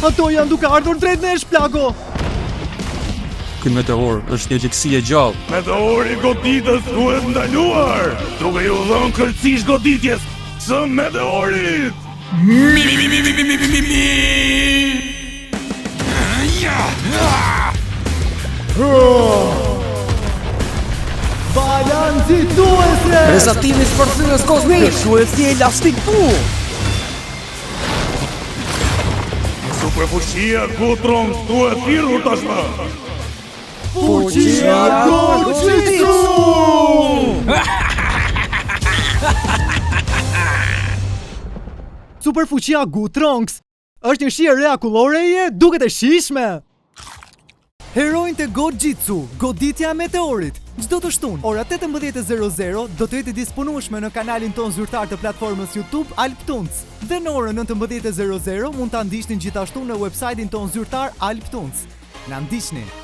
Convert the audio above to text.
Ato janë duke ardhur drejt nesh, Plago. Ky meteor është një gjëksi e gjallë. Meteori goditës duhet ndaluar, duke ju dhënë kërcish goditjes së meteorit. Balancituese! Prezantimi sforcimës kozmik! Shuesi elastik pu! Superfuqia Gutrons duhet thirrur tashmë. Fuqia Gojitsu! Superfuqia Gutrons është një shije reakulloreje duket e shishme. Herojnë të Gojitsu, goditja e meteorit. Çdo të shtunë, ora 18:00 do të jetë disponueshme në kanalin ton zyrtar të platformës YouTube Alptunc. Dhe në orën 19:00 mund ta ndiqni gjithashtu në website-in ton zyrtar Alptunc. Na ndiqni!